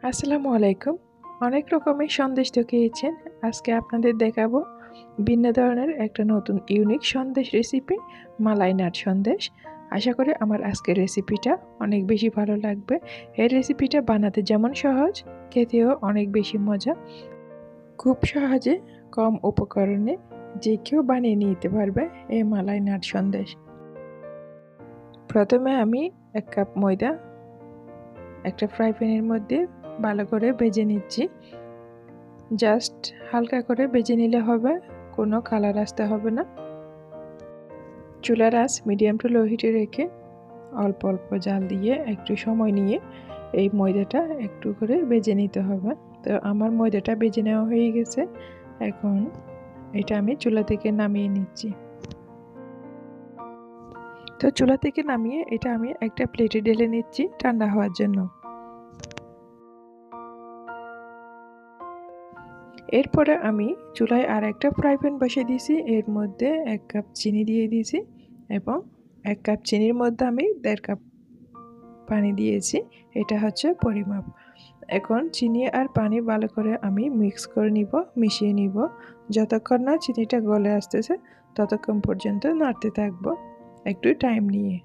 আসসালামু আলাইকুম। অনেক রকমের সন্দেশ তো খেয়েছেন। আজকে আপনাদের দেখাবো ভিন্ন ধরনের একটা নতুন ইউনিক সন্দেশ রেসিপি, মালাই নাট সন্দেশ। আশা করি আমার আজকের রেসিপিটা অনেক বেশি ভালো লাগবে। এই রেসিপিটা বানাতে যেমন সহজ, খেতেও অনেক বেশি মজা। খুব সহজে কম উপকরণে যে কেউ বানিয়ে নিতে পারবে এই মালাই নাট সন্দেশ। প্রথমে আমি 1 কাপ ময়দা একটা ফ্রাই প্যানের মধ্যে ভালো করে ভেজে নিচ্ছি। জাস্ট হালকা করে ভেজে নিলে হবে, কোনো কালার আসতে হবে না। চুলার আঁচ মিডিয়াম টু লো হিটে রেখে অল্প অল্প জাল দিয়ে একটু সময় নিয়ে এই ময়দাটা একটু করে ভেজে নিতে হবে। তো আমার ময়দাটা ভেজে নেওয়া হয়ে গেছে। এখন এটা আমি চুলা থেকে নামিয়ে নিচ্ছি। তো চুলা থেকে নামিয়ে এটা আমি একটা প্লেটে ঢেলে নিচ্ছি ঠান্ডা হওয়ার জন্য। এরপরে আমি চুলায় আর একটা ফ্রাই প্যান বসিয়ে দিয়েছি। এর মধ্যে 1 কাপ চিনি দিয়ে দিয়েছি এবং 1 কাপ চিনির মধ্যে আমি 1.5 কাপ পানি দিয়েছি। এটা হচ্ছে পরিমাপ। এখন চিনি আর পানি ভালো করে আমি মিক্স করে নিব, মিশিয়ে নিব। যতক্ষণ না চিনিটা গলে আসতেছে ততক্ষণ পর্যন্ত নাড়তে থাকবো একটু টাইম নিয়ে।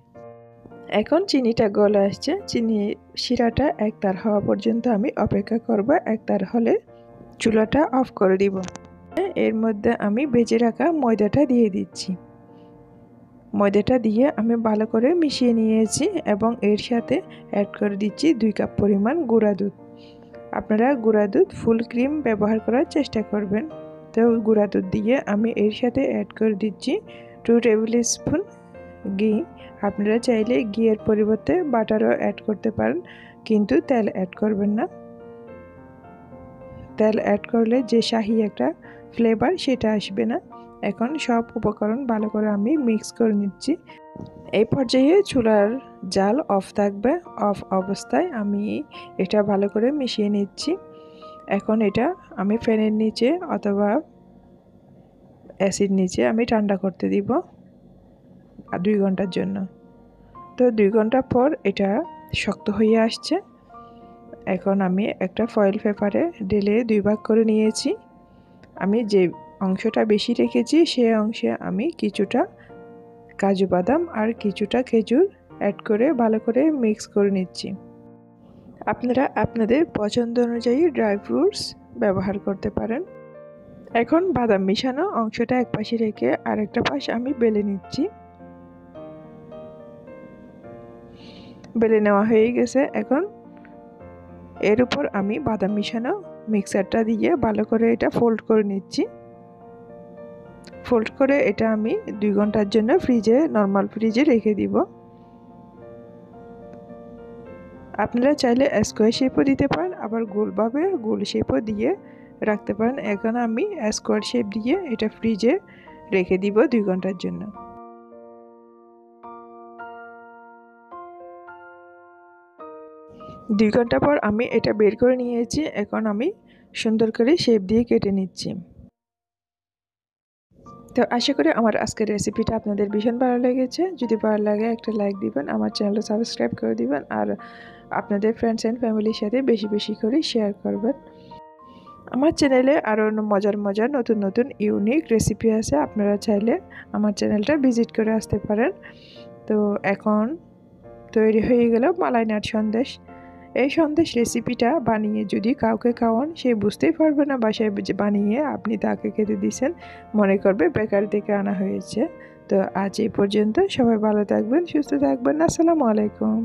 এখন চিনিটা গলে আসছে, চিনি শিরাটা একতার হওয়া পর্যন্ত আমি অপেক্ষা করব। একতার হলে চুলাটা অফ করে দিব। এর মধ্যে আমি ভেজে রাখা ময়দাটা দিয়ে দিচ্ছি। ময়দাটা দিয়ে আমি ভালো করে মিশিয়ে নিয়েছি এবং এর সাথে অ্যাড করে দিচ্ছি 2 কাপ পরিমাণ গুঁড়া দুধ। আপনারা গুঁড়া দুধ ফুল ক্রিম ব্যবহার করার চেষ্টা করবেন। তো গুঁড়া দুধ দিয়ে আমি এর সাথে অ্যাড করে দিচ্ছি 2 টেবিল স্পুন ঘি। আপনারা চাইলে ঘিয়ের পরিবর্তে বাটারও অ্যাড করতে পারেন, কিন্তু তেল অ্যাড করবেন না। তেল অ্যাড করলে যে শাহি একটা ফ্লেভার সেটা আসবে না। এখন সব উপকরণ ভালো করে আমি মিক্স করে নিচ্ছি। এই পর্যায়ে চুলার জাল অফ থাকবে। অফ অবস্থায় আমি এটা ভালো করে মিশিয়ে নিচ্ছি। এখন এটা আমি ফ্যানের নিচে অথবা এসির নিচে আমি ঠান্ডা করতে দিব 2 ঘন্টার জন্য। তো 2 ঘন্টা পর এটা শক্ত হয়ে আসছে। এখন আমি একটা ফয়েল পেপারে ঢেলে 2 ভাগ করে নিয়েছি। আমি যে অংশটা বেশি রেখেছি সেই অংশে আমি কিছুটা কাজু বাদাম আর কিছুটা খেজুর অ্যাড করে ভালো করে মিক্স করে নিচ্ছি। আপনারা আপনাদের পছন্দ অনুযায়ী ড্রাই ফ্রুটস ব্যবহার করতে পারেন। এখন বাদাম মিশানো অংশটা এক পাশে রেখে আরেকটা পাশ আমি বেলে নিচ্ছি। বেলে নেওয়া হয়ে গেছে। এখন এর উপর আমি বাদাম মিশানো মিক্সারটা দিয়ে ভালো করে এটা ফোল্ড করে নিচ্ছি। ফোল্ড করে এটা আমি 2 ঘন্টার জন্য নর্মাল ফ্রিজে রেখে দিব। আপনারা চাইলে স্কোয়ার শেপও দিতে পারেন, আবার গোলভাবে গোল শেপও দিয়ে রাখতে পারেন। এখন আমি স্কোয়ার শেপ দিয়ে এটা ফ্রিজে রেখে দিব 2 ঘন্টার জন্য। দুই ঘন্টা পর আমি এটা বের করে নিয়েছি। এখন আমি সুন্দর করে শেপ দিয়ে কেটে নিচ্ছি। তো আশা করি আমার আজকের রেসিপিটা আপনাদের ভীষণ ভালো লেগেছে। যদি ভালো লাগে একটা লাইক দিবেন, আমার চ্যানেলটা সাবস্ক্রাইব করে দিবেন আর আপনাদের ফ্রেন্ডস অ্যান্ড ফ্যামিলির সাথে বেশি বেশি করে শেয়ার করবেন। আমার চ্যানেলে আরও মজার মজার নতুন নতুন ইউনিক রেসিপি আছে। আপনারা চাইলে আমার চ্যানেলটা ভিজিট করে আসতে পারেন। তো এখন তৈরি হয়ে গেল মালাই নাট সন্দেশ। এই সন্দেশ রেসিপিটা বানিয়ে যদি কাউকে খাওয়ান, সে বুঝতেই পারবে না বাসায় বানিয়ে আপনি তাকে খেতে দিয়েছেন, মনে করবে বেকারি থেকে আনা হয়েছে। তো আজ এই পর্যন্ত। সবাই ভালো থাকবেন, সুস্থ থাকবেন। আসসালামু আলাইকুম।